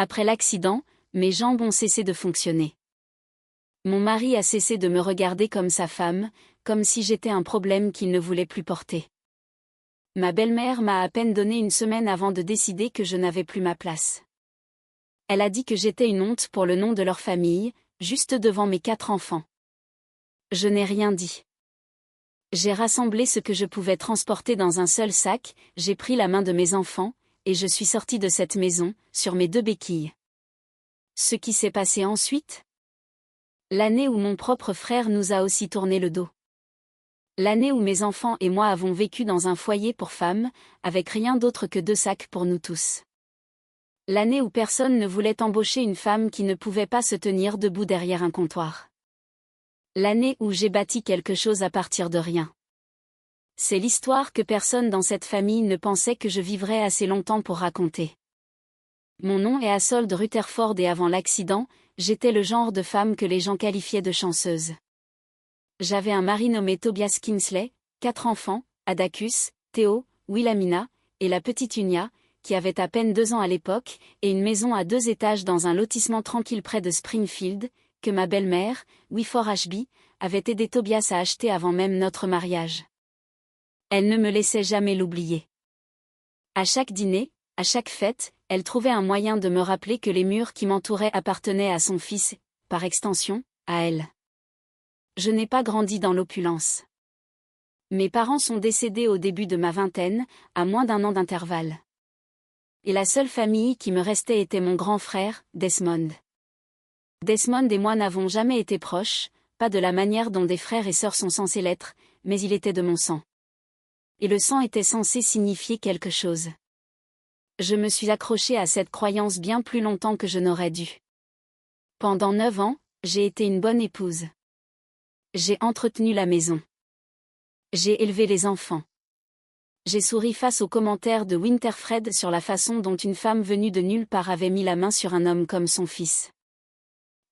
Après l'accident, mes jambes ont cessé de fonctionner. Mon mari a cessé de me regarder comme sa femme, comme si j'étais un problème qu'il ne voulait plus porter. Ma belle-mère m'a à peine donné une semaine avant de décider que je n'avais plus ma place. Elle a dit que j'étais une honte pour le nom de leur famille, juste devant mes 4 enfants. Je n'ai rien dit. J'ai rassemblé ce que je pouvais transporter dans un seul sac, j'ai pris la main de mes enfants, et je suis sortie de cette maison, sur mes 2 béquilles. Ce qui s'est passé ensuite? L'année où mon propre frère nous a aussi tourné le dos. L'année où mes enfants et moi avons vécu dans un foyer pour femmes, avec rien d'autre que 2 sacs pour nous tous. L'année où personne ne voulait embaucher une femme qui ne pouvait pas se tenir debout derrière un comptoir. L'année où j'ai bâti quelque chose à partir de rien. C'est l'histoire que personne dans cette famille ne pensait que je vivrais assez longtemps pour raconter. Mon nom est Asolde Rutherford et avant l'accident, j'étais le genre de femme que les gens qualifiaient de chanceuse. J'avais un mari nommé Tobias Kinsley, 4 enfants, Adacus, Théo, Wilhelmina, et la petite Unia, qui avait à peine 2 ans à l'époque, et une maison à 2 étages dans un lotissement tranquille près de Springfield, que ma belle-mère, Wifor Ashby, avait aidé Tobias à acheter avant même notre mariage. Elle ne me laissait jamais l'oublier. À chaque dîner, à chaque fête, elle trouvait un moyen de me rappeler que les murs qui m'entouraient appartenaient à son fils, par extension, à elle. Je n'ai pas grandi dans l'opulence. Mes parents sont décédés au début de ma vingtaine, à moins d'1 an d'intervalle. Et la seule famille qui me restait était mon grand frère, Desmond. Desmond et moi n'avons jamais été proches, pas de la manière dont des frères et sœurs sont censés l'être, mais il était de mon sang. Et le sang était censé signifier quelque chose. Je me suis accrochée à cette croyance bien plus longtemps que je n'aurais dû. Pendant 9 ans, j'ai été une bonne épouse. J'ai entretenu la maison. J'ai élevé les enfants. J'ai souri face aux commentaires de Winterfred sur la façon dont une femme venue de nulle part avait mis la main sur un homme comme son fils.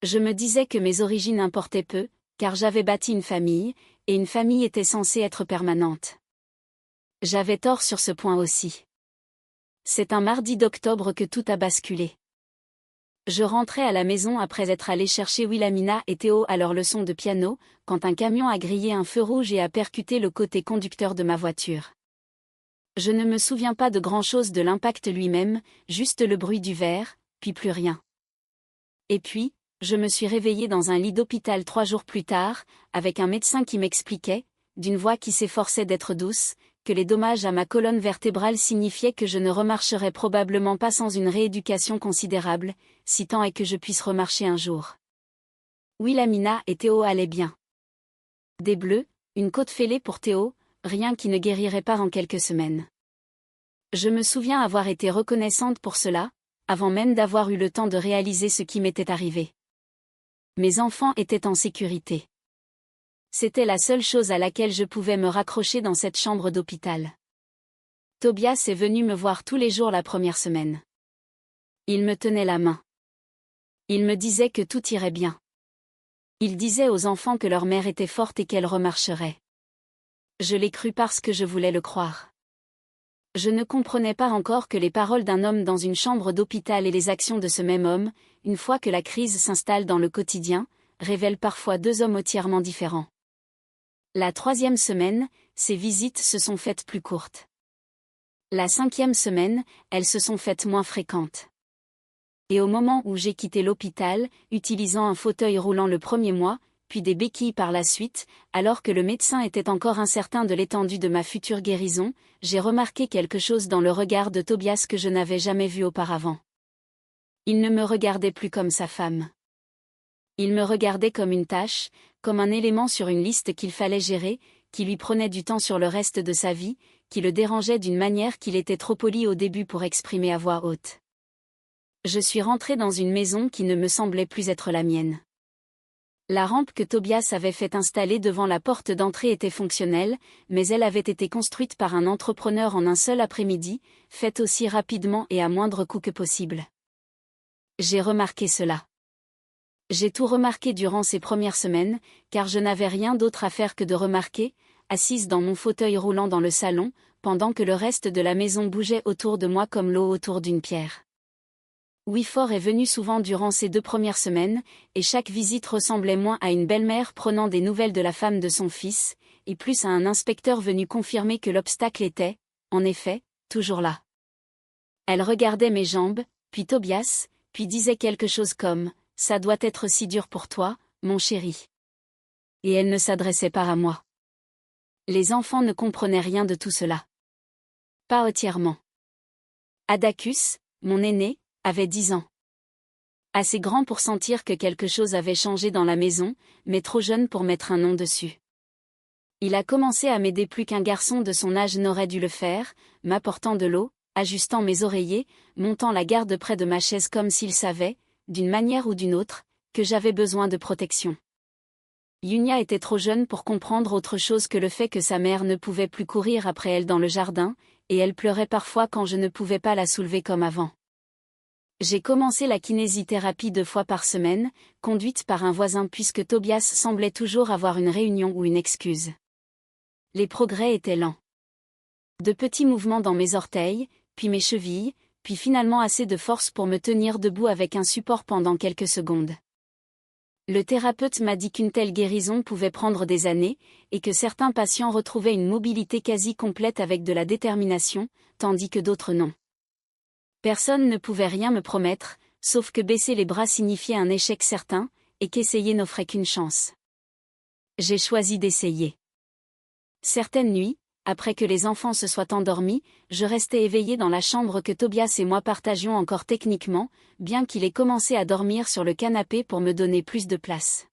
Je me disais que mes origines importaient peu, car j'avais bâti une famille, et une famille était censée être permanente. J'avais tort sur ce point aussi. C'est un mardi d'octobre que tout a basculé. Je rentrais à la maison après être allé chercher Wilhelmina et Théo à leur leçon de piano, quand un camion a grillé un feu rouge et a percuté le côté conducteur de ma voiture. Je ne me souviens pas de grand-chose de l'impact lui-même, juste le bruit du verre, puis plus rien. Et puis, je me suis réveillée dans un lit d'hôpital 3 jours plus tard, avec un médecin qui m'expliquait, d'une voix qui s'efforçait d'être douce, que les dommages à ma colonne vertébrale signifiaient que je ne remarcherais probablement pas sans une rééducation considérable, si tant est que je puisse remarcher un jour. Wilhelmina et Théo allaient bien. Des bleus, une côte fêlée pour Théo, rien qui ne guérirait pas en quelques semaines. Je me souviens avoir été reconnaissante pour cela, avant même d'avoir eu le temps de réaliser ce qui m'était arrivé. Mes enfants étaient en sécurité. C'était la seule chose à laquelle je pouvais me raccrocher dans cette chambre d'hôpital. Tobias est venu me voir tous les jours la première semaine. Il me tenait la main. Il me disait que tout irait bien. Il disait aux enfants que leur mère était forte et qu'elle remarcherait. Je l'ai cru parce que je voulais le croire. Je ne comprenais pas encore que les paroles d'un homme dans une chambre d'hôpital et les actions de ce même homme, une fois que la crise s'installe dans le quotidien, révèlent parfois 2 hommes entièrement différents. La 3e semaine, ces visites se sont faites plus courtes. La 5e semaine, elles se sont faites moins fréquentes. Et au moment où j'ai quitté l'hôpital, utilisant un fauteuil roulant le premier mois, puis des béquilles par la suite, alors que le médecin était encore incertain de l'étendue de ma future guérison, j'ai remarqué quelque chose dans le regard de Tobias que je n'avais jamais vu auparavant. Il ne me regardait plus comme sa femme. Il me regardait comme une tâche, comme un élément sur une liste qu'il fallait gérer, qui lui prenait du temps sur le reste de sa vie, qui le dérangeait d'une manière qu'il était trop poli au début pour exprimer à voix haute. Je suis rentrée dans une maison qui ne me semblait plus être la mienne. La rampe que Tobias avait fait installer devant la porte d'entrée était fonctionnelle, mais elle avait été construite par un entrepreneur en un seul après-midi, faite aussi rapidement et à moindre coût que possible. J'ai remarqué cela. J'ai tout remarqué durant ces premières semaines, car je n'avais rien d'autre à faire que de remarquer, assise dans mon fauteuil roulant dans le salon, pendant que le reste de la maison bougeait autour de moi comme l'eau autour d'une pierre. Wifor est venu souvent durant ces 2 premières semaines, et chaque visite ressemblait moins à une belle-mère prenant des nouvelles de la femme de son fils, et plus à un inspecteur venu confirmer que l'obstacle était, en effet, toujours là. Elle regardait mes jambes, puis Tobias, puis disait quelque chose comme « Ça doit être si dur pour toi, mon chéri. » Et elle ne s'adressait pas à moi. Les enfants ne comprenaient rien de tout cela. Pas entièrement. Adacus, mon aîné, avait 10 ans. Assez grand pour sentir que quelque chose avait changé dans la maison, mais trop jeune pour mettre un nom dessus. Il a commencé à m'aider plus qu'un garçon de son âge n'aurait dû le faire, m'apportant de l'eau, ajustant mes oreillers, montant la garde près de ma chaise comme s'il savait, d'une manière ou d'une autre, que j'avais besoin de protection. Yunia était trop jeune pour comprendre autre chose que le fait que sa mère ne pouvait plus courir après elle dans le jardin, et elle pleurait parfois quand je ne pouvais pas la soulever comme avant. J'ai commencé la kinésithérapie 2 fois par semaine, conduite par un voisin puisque Tobias semblait toujours avoir une réunion ou une excuse. Les progrès étaient lents. De petits mouvements dans mes orteils, puis mes chevilles, puis finalement assez de force pour me tenir debout avec un support pendant quelques secondes. Le thérapeute m'a dit qu'une telle guérison pouvait prendre des années, et que certains patients retrouvaient une mobilité quasi complète avec de la détermination, tandis que d'autres non. Personne ne pouvait rien me promettre, sauf que baisser les bras signifiait un échec certain, et qu'essayer n'offrait qu'une chance. J'ai choisi d'essayer. Certaines nuits, après que les enfants se soient endormis, je restais éveillée dans la chambre que Tobias et moi partagions encore techniquement, bien qu'il ait commencé à dormir sur le canapé pour me donner plus de place.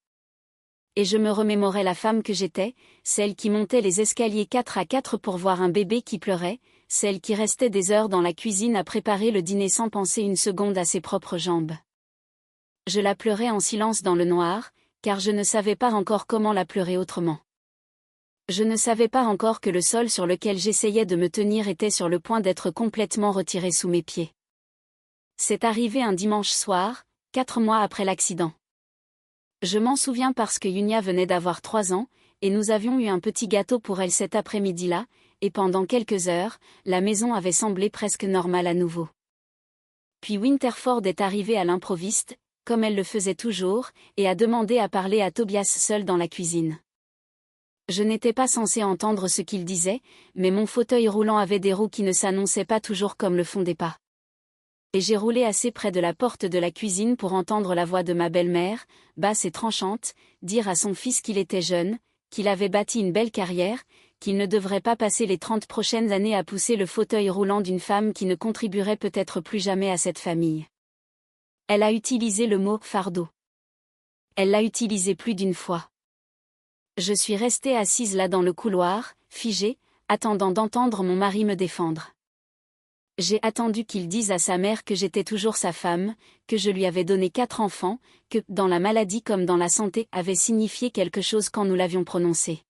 Et je me remémorais la femme que j'étais, celle qui montait les escaliers 4 à 4 pour voir un bébé qui pleurait, celle qui restait des heures dans la cuisine à préparer le dîner sans penser une seconde à ses propres jambes. Je la pleurais en silence dans le noir, car je ne savais pas encore comment la pleurer autrement. Je ne savais pas encore que le sol sur lequel j'essayais de me tenir était sur le point d'être complètement retiré sous mes pieds. C'est arrivé un dimanche soir, 4 mois après l'accident. Je m'en souviens parce que Yunia venait d'avoir 3 ans, et nous avions eu un petit gâteau pour elle cet après-midi-là, et pendant quelques heures, la maison avait semblé presque normale à nouveau. Puis Winterford est arrivée à l'improviste, comme elle le faisait toujours, et a demandé à parler à Tobias seul dans la cuisine. Je n'étais pas censée entendre ce qu'il disait, mais mon fauteuil roulant avait des roues qui ne s'annonçaient pas toujours comme le font des pas. Et j'ai roulé assez près de la porte de la cuisine pour entendre la voix de ma belle-mère, basse et tranchante, dire à son fils qu'il était jeune, qu'il avait bâti une belle carrière, qu'il ne devrait pas passer les 30 prochaines années à pousser le fauteuil roulant d'une femme qui ne contribuerait peut-être plus jamais à cette famille. Elle a utilisé le mot « fardeau ». Elle l'a utilisé plus d'une fois. Je suis restée assise là dans le couloir, figée, attendant d'entendre mon mari me défendre. J'ai attendu qu'il dise à sa mère que j'étais toujours sa femme, que je lui avais donné 4 enfants, que, dans la maladie comme dans la santé, avait signifié quelque chose quand nous l'avions prononcé.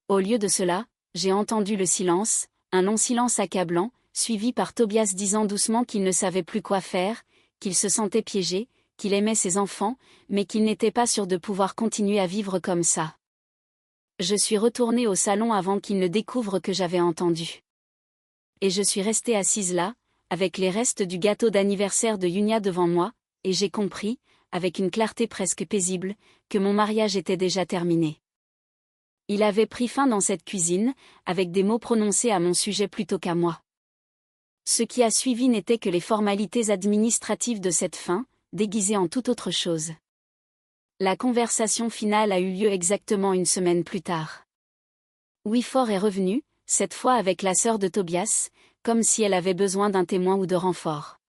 Au lieu de cela, j'ai entendu le silence, un long silence accablant, suivi par Tobias disant doucement qu'il ne savait plus quoi faire, qu'il se sentait piégé, qu'il aimait ses enfants, mais qu'il n'était pas sûr de pouvoir continuer à vivre comme ça. Je suis retournée au salon avant qu'il ne découvre que j'avais entendu. Et je suis restée assise là, avec les restes du gâteau d'anniversaire de Yunia devant moi, et j'ai compris, avec une clarté presque paisible, que mon mariage était déjà terminé. Il avait pris fin dans cette cuisine, avec des mots prononcés à mon sujet plutôt qu'à moi. Ce qui a suivi n'était que les formalités administratives de cette fin, déguisées en toute autre chose. La conversation finale a eu lieu exactement 1 semaine plus tard. Wifor est revenue, cette fois avec la sœur de Tobias, comme si elle avait besoin d'un témoin ou de renfort.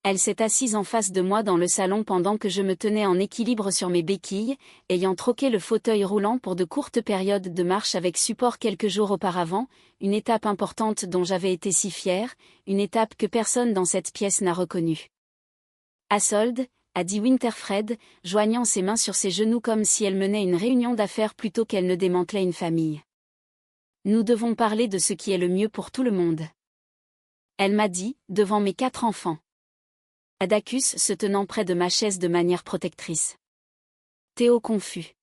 Elle s'est assise en face de moi dans le salon pendant que je me tenais en équilibre sur mes béquilles, ayant troqué le fauteuil roulant pour de courtes périodes de marche avec support quelques jours auparavant, une étape importante dont j'avais été si fière, une étape que personne dans cette pièce n'a reconnue. Asolde, a dit Winterfred, joignant ses mains sur ses genoux comme si elle menait une réunion d'affaires plutôt qu'elle ne démantelait une famille. Nous devons parler de ce qui est le mieux pour tout le monde. Elle m'a dit, devant mes 4 enfants. Adacus se tenant près de ma chaise de manière protectrice. Théo confus.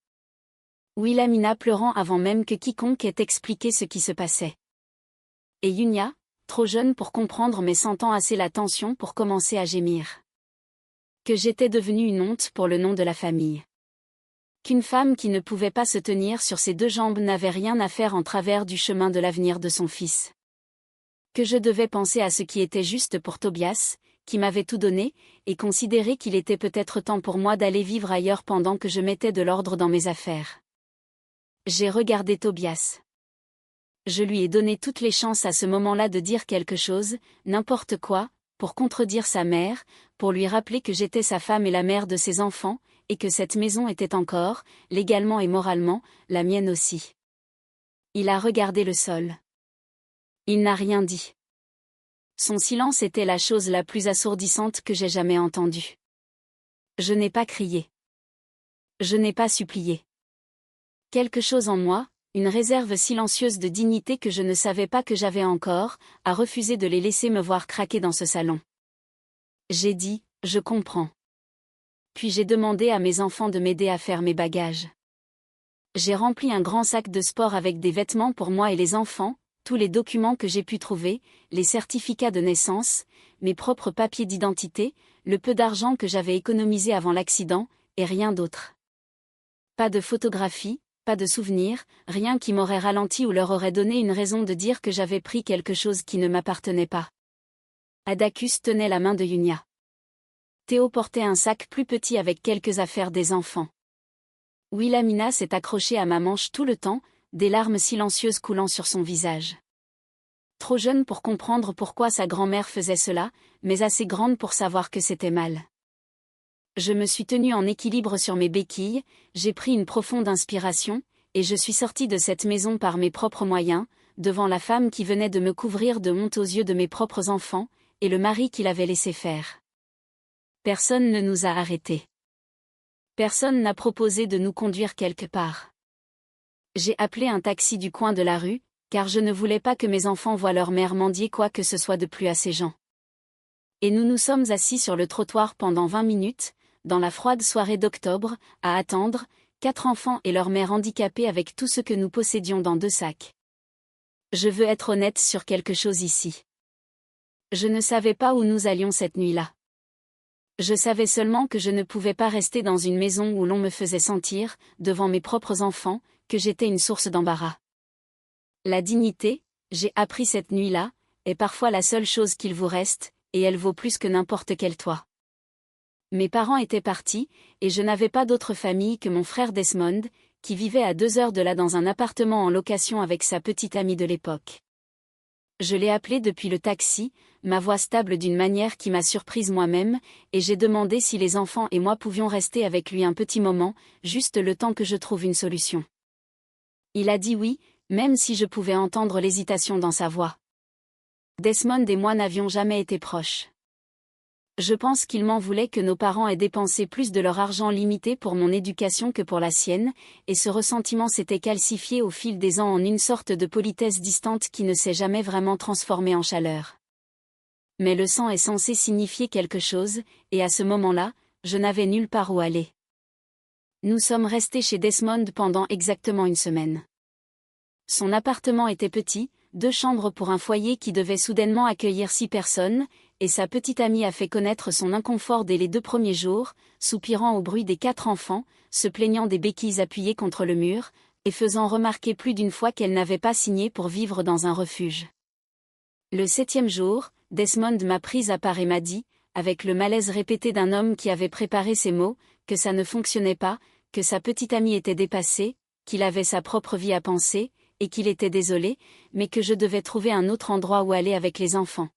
Wilhelmina pleurant avant même que quiconque ait expliqué ce qui se passait. Et Yunia, trop jeune pour comprendre mais sentant assez la tension pour commencer à gémir. Que j'étais devenue une honte pour le nom de la famille. Qu'une femme qui ne pouvait pas se tenir sur ses deux jambes n'avait rien à faire en travers du chemin de l'avenir de son fils. Que je devais penser à ce qui était juste pour Tobias, qui m'avait tout donné, et considérer qu'il était peut-être temps pour moi d'aller vivre ailleurs pendant que je mettais de l'ordre dans mes affaires. J'ai regardé Tobias. Je lui ai donné toutes les chances à ce moment-là de dire quelque chose, n'importe quoi, pour contredire sa mère, pour lui rappeler que j'étais sa femme et la mère de ses enfants, et que cette maison était encore, légalement et moralement, la mienne aussi. Il a regardé le sol. Il n'a rien dit. Son silence était la chose la plus assourdissante que j'ai jamais entendue. Je n'ai pas crié. Je n'ai pas supplié. Quelque chose en moi, une réserve silencieuse de dignité que je ne savais pas que j'avais encore, a refusé de les laisser me voir craquer dans ce salon. J'ai dit, je comprends. Puis j'ai demandé à mes enfants de m'aider à faire mes bagages. J'ai rempli un grand sac de sport avec des vêtements pour moi et les enfants, tous les documents que j'ai pu trouver, les certificats de naissance, mes propres papiers d'identité, le peu d'argent que j'avais économisé avant l'accident, et rien d'autre. Pas de photographie, pas de souvenirs, rien qui m'aurait ralenti ou leur aurait donné une raison de dire que j'avais pris quelque chose qui ne m'appartenait pas. Adacus tenait la main de Yunia. Théo portait un sac plus petit avec quelques affaires des enfants. Wilhelmina s'est accrochée à ma manche tout le temps, des larmes silencieuses coulant sur son visage. Trop jeune pour comprendre pourquoi sa grand-mère faisait cela, mais assez grande pour savoir que c'était mal. Je me suis tenue en équilibre sur mes béquilles, j'ai pris une profonde inspiration, et je suis sortie de cette maison par mes propres moyens, devant la femme qui venait de me couvrir de honte aux yeux de mes propres enfants, et le mari qui l'avait laissé faire. Personne ne nous a arrêtés. Personne n'a proposé de nous conduire quelque part. J'ai appelé un taxi du coin de la rue, car je ne voulais pas que mes enfants voient leur mère mendier quoi que ce soit de plus à ces gens. Et nous nous sommes assis sur le trottoir pendant 20 minutes, dans la froide soirée d'octobre, à attendre, 4 enfants et leur mère handicapés avec tout ce que nous possédions dans 2 sacs. Je veux être honnête sur quelque chose ici. Je ne savais pas où nous allions cette nuit-là. Je savais seulement que je ne pouvais pas rester dans une maison où l'on me faisait sentir, devant mes propres enfants, que j'étais une source d'embarras. La dignité, j'ai appris cette nuit-là, est parfois la seule chose qu'il vous reste, et elle vaut plus que n'importe quel toit. Mes parents étaient partis, et je n'avais pas d'autre famille que mon frère Desmond, qui vivait à 2 heures de là dans un appartement en location avec sa petite amie de l'époque. Je l'ai appelé depuis le taxi, ma voix stable d'une manière qui m'a surprise moi-même, et j'ai demandé si les enfants et moi pouvions rester avec lui un petit moment, juste le temps que je trouve une solution. Il a dit oui, même si je pouvais entendre l'hésitation dans sa voix. Desmond et moi n'avions jamais été proches. Je pense qu'il m'en voulait que nos parents aient dépensé plus de leur argent limité pour mon éducation que pour la sienne, et ce ressentiment s'était calcifié au fil des ans en une sorte de politesse distante qui ne s'est jamais vraiment transformée en chaleur. Mais le sang est censé signifier quelque chose, et à ce moment-là, je n'avais nulle part où aller. Nous sommes restés chez Desmond pendant exactement 1 semaine. Son appartement était petit, 2 chambres pour un foyer qui devait soudainement accueillir 6 personnes, et sa petite amie a fait connaître son inconfort dès les 2 premiers jours, soupirant au bruit des 4 enfants, se plaignant des béquilles appuyées contre le mur, et faisant remarquer plus d'une fois qu'elle n'avait pas signé pour vivre dans un refuge. Le 7e jour, Desmond m'a prise à part et m'a dit, avec le malaise répété d'un homme qui avait préparé ses mots, que ça ne fonctionnait pas, que sa petite amie était dépassée, qu'il avait sa propre vie à penser, et qu'il était désolé, mais que je devais trouver un autre endroit où aller avec les enfants.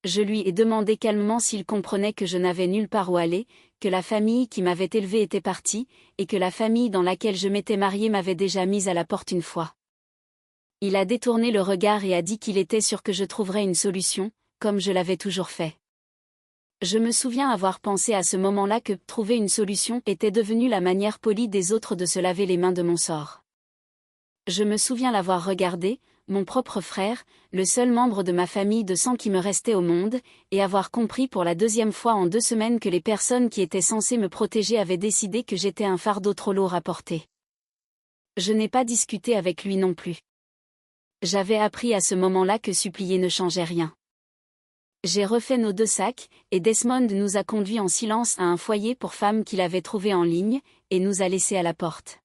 Je lui ai demandé calmement s'il comprenait que je n'avais nulle part où aller, que la famille qui m'avait élevée était partie, et que la famille dans laquelle je m'étais mariée m'avait déjà mise à la porte une fois. Il a détourné le regard et a dit qu'il était sûr que je trouverais une solution, comme je l'avais toujours fait. Je me souviens avoir pensé à ce moment-là que trouver une solution était devenu la manière polie des autres de se laver les mains de mon sort. Je me souviens l'avoir regardé, mon propre frère, le seul membre de ma famille de sang qui me restait au monde, et avoir compris pour la 2e fois en 2 semaines que les personnes qui étaient censées me protéger avaient décidé que j'étais un fardeau trop lourd à porter. Je n'ai pas discuté avec lui non plus. J'avais appris à ce moment-là que supplier ne changeait rien. J'ai refait nos 2 sacs, et Desmond nous a conduits en silence à un foyer pour femmes qu'il avait trouvé en ligne, et nous a laissés à la porte.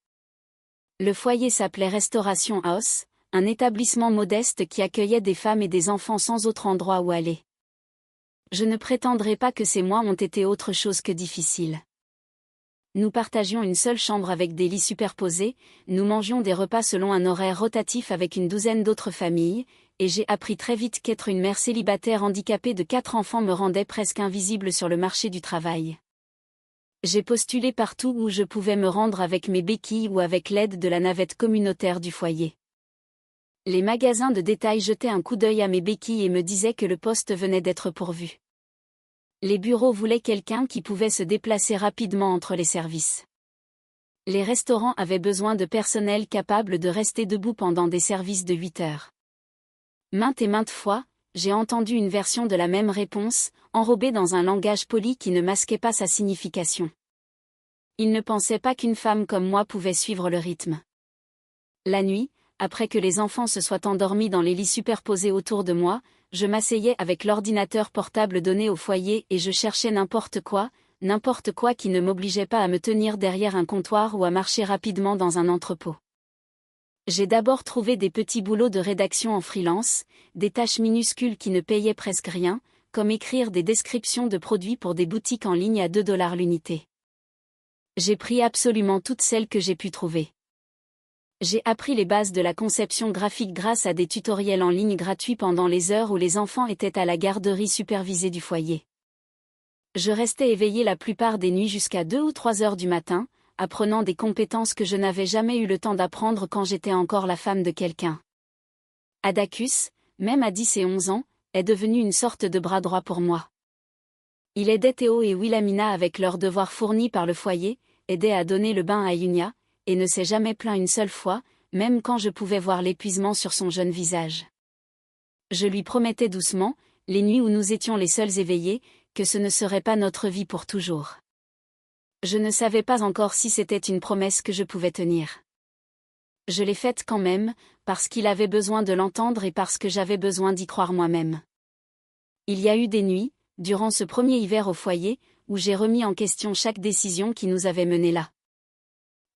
Le foyer s'appelait Restoration House, un établissement modeste qui accueillait des femmes et des enfants sans autre endroit où aller. Je ne prétendrai pas que ces mois ont été autre chose que difficiles. Nous partagions une seule chambre avec des lits superposés, nous mangions des repas selon un horaire rotatif avec une douzaine d'autres familles, et j'ai appris très vite qu'être une mère célibataire handicapée de 4 enfants me rendait presque invisible sur le marché du travail. J'ai postulé partout où je pouvais me rendre avec mes béquilles ou avec l'aide de la navette communautaire du foyer. Les magasins de détail jetaient un coup d'œil à mes béquilles et me disaient que le poste venait d'être pourvu. Les bureaux voulaient quelqu'un qui pouvait se déplacer rapidement entre les services. Les restaurants avaient besoin de personnel capable de rester debout pendant des services de 8 heures. Maintes et maintes fois, j'ai entendu une version de la même réponse, enrobée dans un langage poli qui ne masquait pas sa signification. Ils ne pensaient pas qu'une femme comme moi pouvait suivre le rythme. La nuit, après que les enfants se soient endormis dans les lits superposés autour de moi, je m'asseyais avec l'ordinateur portable donné au foyer et je cherchais n'importe quoi qui ne m'obligeait pas à me tenir derrière un comptoir ou à marcher rapidement dans un entrepôt. J'ai d'abord trouvé des petits boulots de rédaction en freelance, des tâches minuscules qui ne payaient presque rien, comme écrire des descriptions de produits pour des boutiques en ligne à 2 $ l'unité. J'ai pris absolument toutes celles que j'ai pu trouver. J'ai appris les bases de la conception graphique grâce à des tutoriels en ligne gratuits pendant les heures où les enfants étaient à la garderie supervisée du foyer. Je restais éveillée la plupart des nuits jusqu'à 2 ou 3 heures du matin, apprenant des compétences que je n'avais jamais eu le temps d'apprendre quand j'étais encore la femme de quelqu'un. Adacus, même à 10 et 11 ans, est devenu une sorte de bras droit pour moi. Il aidait Théo et Wilhelmina avec leurs devoirs fournis par le foyer, aidait à donner le bain à Yunia, et ne s'est jamais plaint une seule fois, même quand je pouvais voir l'épuisement sur son jeune visage. Je lui promettais doucement, les nuits où nous étions les seuls éveillés, que ce ne serait pas notre vie pour toujours. Je ne savais pas encore si c'était une promesse que je pouvais tenir. Je l'ai faite quand même, parce qu'il avait besoin de l'entendre et parce que j'avais besoin d'y croire moi-même. Il y a eu des nuits, durant ce premier hiver au foyer, où j'ai remis en question chaque décision qui nous avait menés là.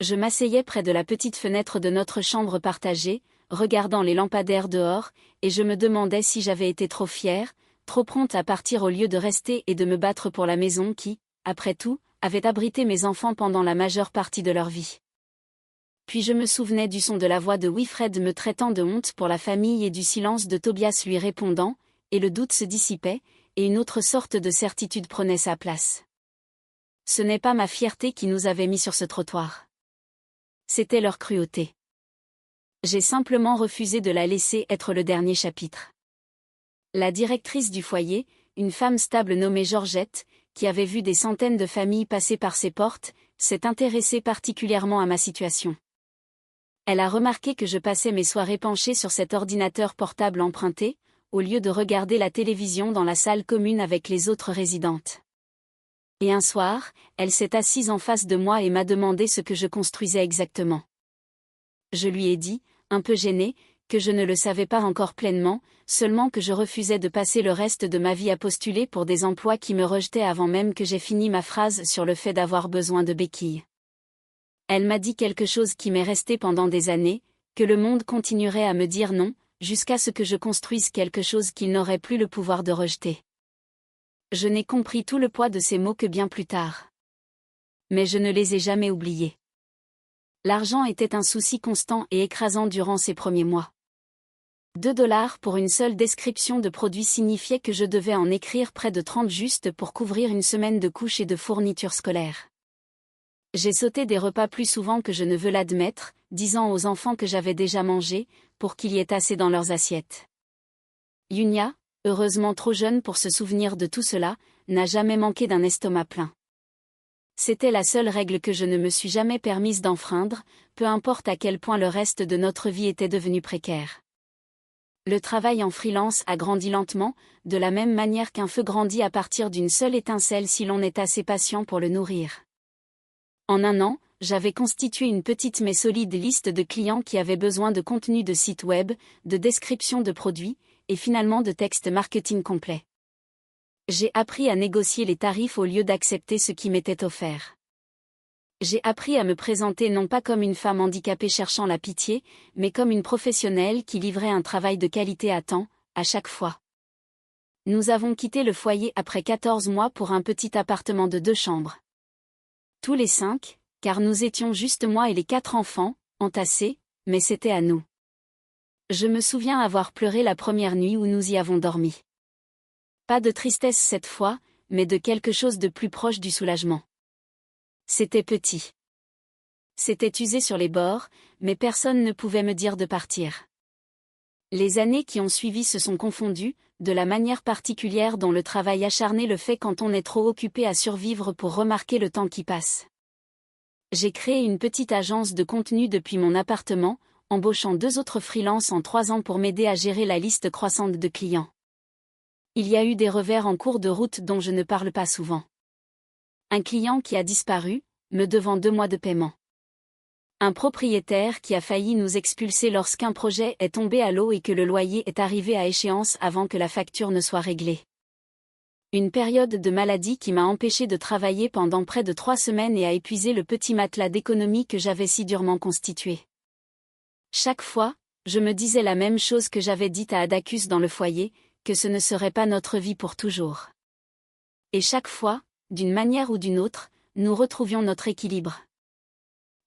Je m'asseyais près de la petite fenêtre de notre chambre partagée, regardant les lampadaires dehors, et je me demandais si j'avais été trop fière, trop prompte à partir au lieu de rester et de me battre pour la maison qui, après tout, avait abrité mes enfants pendant la majeure partie de leur vie. Puis je me souvenais du son de la voix de Wilfred me traitant de honte pour la famille et du silence de Tobias lui répondant, et le doute se dissipait, et une autre sorte de certitude prenait sa place. Ce n'est pas ma fierté qui nous avait mis sur ce trottoir. C'était leur cruauté. J'ai simplement refusé de la laisser être le dernier chapitre. La directrice du foyer, une femme stable nommée Georgette, qui avait vu des centaines de familles passer par ses portes, s'est intéressée particulièrement à ma situation. Elle a remarqué que je passais mes soirées penchée sur cet ordinateur portable emprunté, au lieu de regarder la télévision dans la salle commune avec les autres résidentes. Et un soir, elle s'est assise en face de moi et m'a demandé ce que je construisais exactement. Je lui ai dit, un peu gênée, que je ne le savais pas encore pleinement, seulement que je refusais de passer le reste de ma vie à postuler pour des emplois qui me rejetaient avant même que j'aie fini ma phrase sur le fait d'avoir besoin de béquilles. Elle m'a dit quelque chose qui m'est resté pendant des années, que le monde continuerait à me dire non, jusqu'à ce que je construise quelque chose qu'il n'aurait plus le pouvoir de rejeter. Je n'ai compris tout le poids de ces mots que bien plus tard. Mais je ne les ai jamais oubliés. L'argent était un souci constant et écrasant durant ces premiers mois. 2 $ pour une seule description de produit signifiait que je devais en écrire près de 30 juste pour couvrir une semaine de couches et de fournitures scolaires. J'ai sauté des repas plus souvent que je ne veux l'admettre, disant aux enfants que j'avais déjà mangé, pour qu'il y ait assez dans leurs assiettes. Yunia, heureusement trop jeune pour se souvenir de tout cela, n'a jamais manqué d'un estomac plein. C'était la seule règle que je ne me suis jamais permise d'enfreindre, peu importe à quel point le reste de notre vie était devenu précaire. Le travail en freelance a grandi lentement, de la même manière qu'un feu grandit à partir d'une seule étincelle si l'on est assez patient pour le nourrir. En un an, j'avais constitué une petite mais solide liste de clients qui avaient besoin de contenu de site web, de description de produits, et finalement de texte marketing complet. J'ai appris à négocier les tarifs au lieu d'accepter ce qui m'était offert. J'ai appris à me présenter non pas comme une femme handicapée cherchant la pitié, mais comme une professionnelle qui livrait un travail de qualité à temps, à chaque fois. Nous avons quitté le foyer après 14 mois pour un petit appartement de 2 chambres. Tous les 5, car nous étions juste moi et les 4 enfants, entassés, mais c'était à nous. Je me souviens avoir pleuré la première nuit où nous y avons dormi. Pas de tristesse cette fois, mais de quelque chose de plus proche du soulagement. C'était petit. C'était usé sur les bords, mais personne ne pouvait me dire de partir. Les années qui ont suivi se sont confondues, de la manière particulière dont le travail acharné le fait quand on est trop occupé à survivre pour remarquer le temps qui passe. J'ai créé une petite agence de contenu depuis mon appartement, embauchant 2 autres freelances en 3 ans pour m'aider à gérer la liste croissante de clients. Il y a eu des revers en cours de route dont je ne parle pas souvent. Un client qui a disparu, me devant 2 mois de paiement. Un propriétaire qui a failli nous expulser lorsqu'un projet est tombé à l'eau et que le loyer est arrivé à échéance avant que la facture ne soit réglée. Une période de maladie qui m'a empêché de travailler pendant près de 3 semaines et a épuisé le petit matelas d'économie que j'avais si durement constitué. Chaque fois, je me disais la même chose que j'avais dite à Adacus dans le foyer, que ce ne serait pas notre vie pour toujours. Et chaque fois, d'une manière ou d'une autre, nous retrouvions notre équilibre.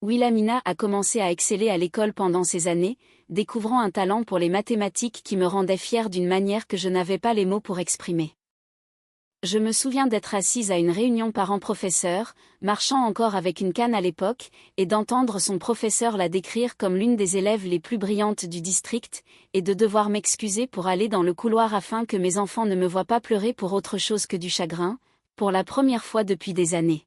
Wilhelmina a commencé à exceller à l'école pendant ces années, découvrant un talent pour les mathématiques qui me rendait fière d'une manière que je n'avais pas les mots pour exprimer. Je me souviens d'être assise à une réunion parents-professeurs, marchant encore avec une canne à l'époque, et d'entendre son professeur la décrire comme l'une des élèves les plus brillantes du district, et de devoir m'excuser pour aller dans le couloir afin que mes enfants ne me voient pas pleurer pour autre chose que du chagrin, pour la première fois depuis des années.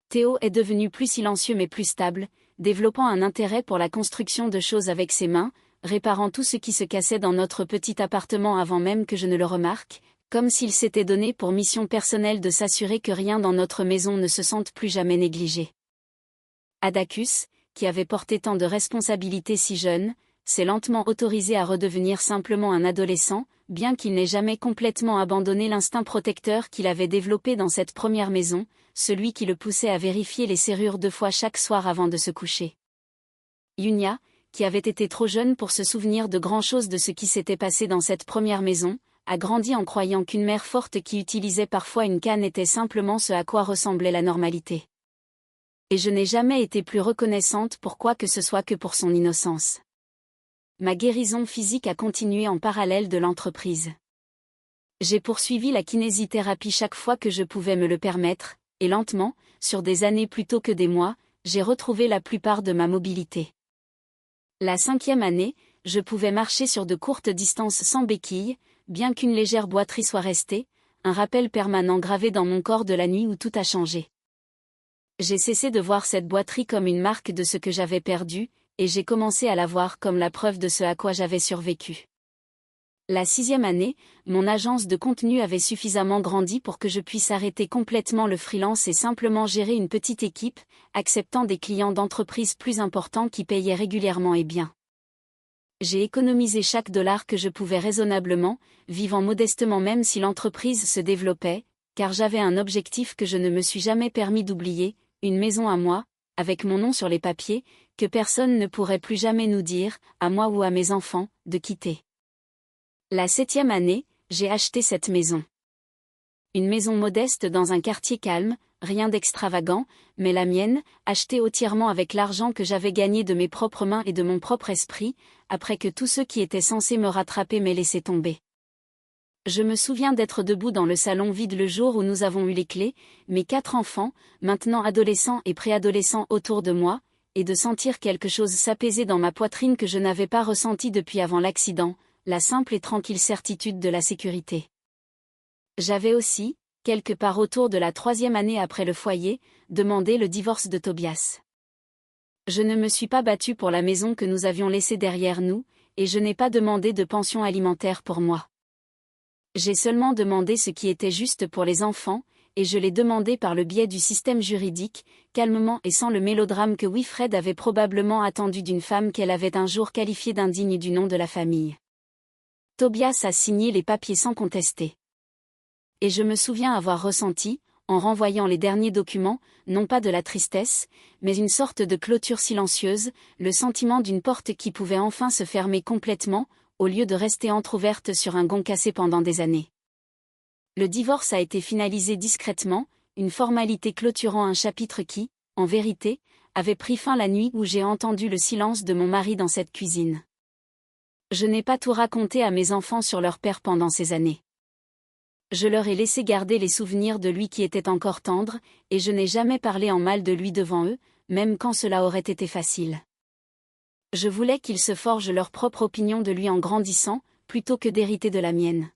Théo est devenu plus silencieux mais plus stable, développant un intérêt pour la construction de choses avec ses mains, réparant tout ce qui se cassait dans notre petit appartement avant même que je ne le remarque, comme s'il s'était donné pour mission personnelle de s'assurer que rien dans notre maison ne se sente plus jamais négligé. Adacus, qui avait porté tant de responsabilités si jeune, s'est lentement autorisé à redevenir simplement un adolescent, bien qu'il n'ait jamais complètement abandonné l'instinct protecteur qu'il avait développé dans cette première maison, celui qui le poussait à vérifier les serrures 2 fois chaque soir avant de se coucher. Yunia, qui avait été trop jeune pour se souvenir de grand-chose de ce qui s'était passé dans cette première maison, a grandi en croyant qu'une mère forte qui utilisait parfois une canne était simplement ce à quoi ressemblait la normalité. Et je n'ai jamais été plus reconnaissante pour quoi que ce soit que pour son innocence. Ma guérison physique a continué en parallèle de l'entreprise. J'ai poursuivi la kinésithérapie chaque fois que je pouvais me le permettre, et lentement, sur des années plutôt que des mois, j'ai retrouvé la plupart de ma mobilité. La 5e année, je pouvais marcher sur de courtes distances sans béquilles, bien qu'une légère boiterie soit restée, un rappel permanent gravé dans mon corps de la nuit où tout a changé. J'ai cessé de voir cette boiterie comme une marque de ce que j'avais perdu, et j'ai commencé à la voir comme la preuve de ce à quoi j'avais survécu. La 6e année, mon agence de contenu avait suffisamment grandi pour que je puisse arrêter complètement le freelance et simplement gérer une petite équipe, acceptant des clients d'entreprise plus importants qui payaient régulièrement et bien. J'ai économisé chaque dollar que je pouvais raisonnablement, vivant modestement même si l'entreprise se développait, car j'avais un objectif que je ne me suis jamais permis d'oublier, une maison à moi, avec mon nom sur les papiers, que personne ne pourrait plus jamais nous dire, à moi ou à mes enfants, de quitter. La 7e année, j'ai acheté cette maison. Une maison modeste dans un quartier calme, rien d'extravagant, mais la mienne, achetée entièrement avec l'argent que j'avais gagné de mes propres mains et de mon propre esprit, après que tous ceux qui étaient censés me rattraper m'aient laissé tomber. Je me souviens d'être debout dans le salon vide le jour où nous avons eu les clés, mes 4 enfants, maintenant adolescents et préadolescents autour de moi, et de sentir quelque chose s'apaiser dans ma poitrine que je n'avais pas ressenti depuis avant l'accident, la simple et tranquille certitude de la sécurité. J'avais aussi, quelque part autour de la 3e année après le foyer, demandé le divorce de Tobias. Je ne me suis pas battue pour la maison que nous avions laissée derrière nous, et je n'ai pas demandé de pension alimentaire pour moi. J'ai seulement demandé ce qui était juste pour les enfants, et je l'ai demandé par le biais du système juridique, calmement et sans le mélodrame que Wilfred avait probablement attendu d'une femme qu'elle avait un jour qualifiée d'indigne du nom de la famille. Tobias a signé les papiers sans contester. Et je me souviens avoir ressenti, en renvoyant les derniers documents, non pas de la tristesse, mais une sorte de clôture silencieuse, le sentiment d'une porte qui pouvait enfin se fermer complètement, au lieu de rester entr'ouverte sur un gond cassé pendant des années. Le divorce a été finalisé discrètement, une formalité clôturant un chapitre qui, en vérité, avait pris fin la nuit où j'ai entendu le silence de mon mari dans cette cuisine. Je n'ai pas tout raconté à mes enfants sur leur père pendant ces années. Je leur ai laissé garder les souvenirs de lui qui étaient encore tendres, et je n'ai jamais parlé en mal de lui devant eux, même quand cela aurait été facile. Je voulais qu'ils se forgent leur propre opinion de lui en grandissant, plutôt que d'hériter de la mienne.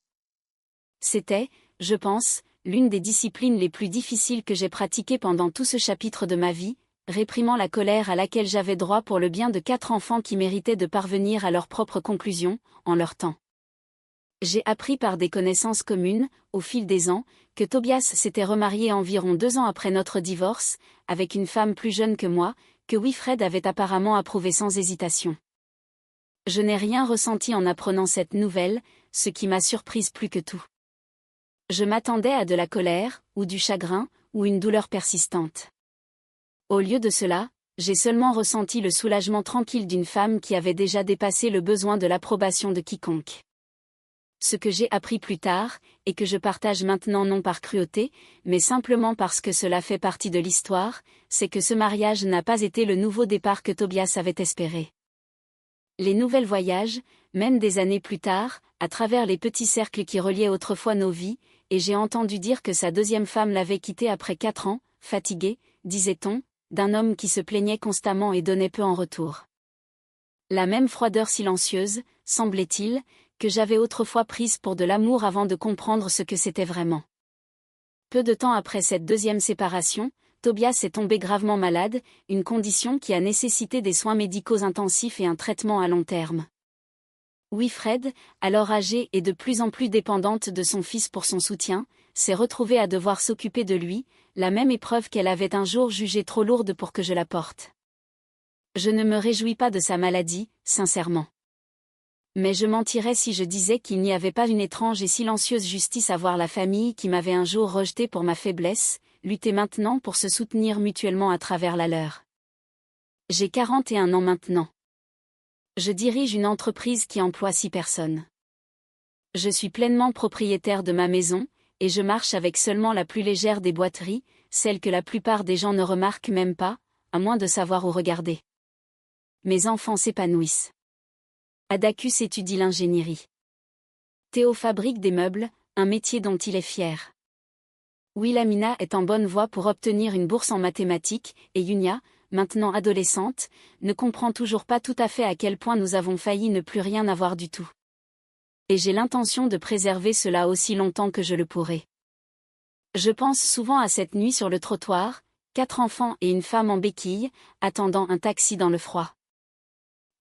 C'était, je pense, l'une des disciplines les plus difficiles que j'ai pratiquées pendant tout ce chapitre de ma vie, réprimant la colère à laquelle j'avais droit pour le bien de 4 enfants qui méritaient de parvenir à leurs propres conclusions, en leur temps. J'ai appris par des connaissances communes, au fil des ans, que Tobias s'était remarié environ 2 ans après notre divorce, avec une femme plus jeune que moi, que Wilfred avait apparemment approuvée sans hésitation. Je n'ai rien ressenti en apprenant cette nouvelle, ce qui m'a surprise plus que tout. Je m'attendais à de la colère, ou du chagrin, ou une douleur persistante. Au lieu de cela, j'ai seulement ressenti le soulagement tranquille d'une femme qui avait déjà dépassé le besoin de l'approbation de quiconque. Ce que j'ai appris plus tard, et que je partage maintenant non par cruauté, mais simplement parce que cela fait partie de l'histoire, c'est que ce mariage n'a pas été le nouveau départ que Tobias avait espéré. Les nouvelles voyages, même des années plus tard, à travers les petits cercles qui reliaient autrefois nos vies, et j'ai entendu dire que sa deuxième femme l'avait quitté après 4 ans, fatigué, disait-on, d'un homme qui se plaignait constamment et donnait peu en retour. La même froideur silencieuse, semblait-il, que j'avais autrefois prise pour de l'amour avant de comprendre ce que c'était vraiment. Peu de temps après cette deuxième séparation, Tobias est tombé gravement malade, une condition qui a nécessité des soins médicaux intensifs et un traitement à long terme. Wilfred, alors âgée et de plus en plus dépendante de son fils pour son soutien, s'est retrouvée à devoir s'occuper de lui, la même épreuve qu'elle avait un jour jugée trop lourde pour que je la porte. Je ne me réjouis pas de sa maladie, sincèrement. Mais je mentirais si je disais qu'il n'y avait pas une étrange et silencieuse justice à voir la famille qui m'avait un jour rejeté pour ma faiblesse, lutter maintenant pour se soutenir mutuellement à travers la leur. J'ai 41 ans maintenant. Je dirige une entreprise qui emploie 6 personnes. Je suis pleinement propriétaire de ma maison, et je marche avec seulement la plus légère des boiteries, celle que la plupart des gens ne remarquent même pas, à moins de savoir où regarder. Mes enfants s'épanouissent. Adacus étudie l'ingénierie. Théo fabrique des meubles, un métier dont il est fier. Wilhelmina est en bonne voie pour obtenir une bourse en mathématiques, et Yunia, maintenant adolescente, ne comprend toujours pas tout à fait à quel point nous avons failli ne plus rien avoir du tout. Et j'ai l'intention de préserver cela aussi longtemps que je le pourrai. Je pense souvent à cette nuit sur le trottoir, 4 enfants et une femme en béquille, attendant un taxi dans le froid.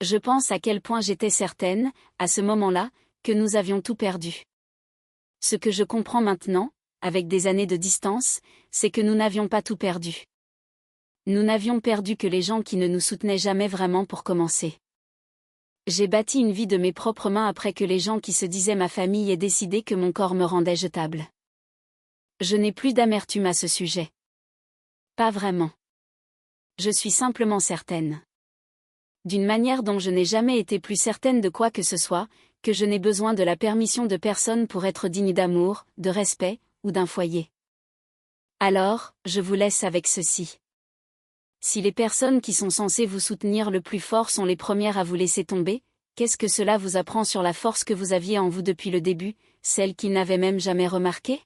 Je pense à quel point j'étais certaine, à ce moment-là, que nous avions tout perdu. Ce que je comprends maintenant, avec des années de distance, c'est que nous n'avions pas tout perdu. Nous n'avions perdu que les gens qui ne nous soutenaient jamais vraiment pour commencer. J'ai bâti une vie de mes propres mains après que les gens qui se disaient ma famille aient décidé que mon corps me rendait jetable. Je n'ai plus d'amertume à ce sujet. Pas vraiment. Je suis simplement certaine. D'une manière dont je n'ai jamais été plus certaine de quoi que ce soit, que je n'ai besoin de la permission de personne pour être digne d'amour, de respect, ou d'un foyer. Alors, je vous laisse avec ceci. Si les personnes qui sont censées vous soutenir le plus fort sont les premières à vous laisser tomber, qu'est-ce que cela vous apprend sur la force que vous aviez en vous depuis le début, celle qu'ils n'avaient même jamais remarquée ?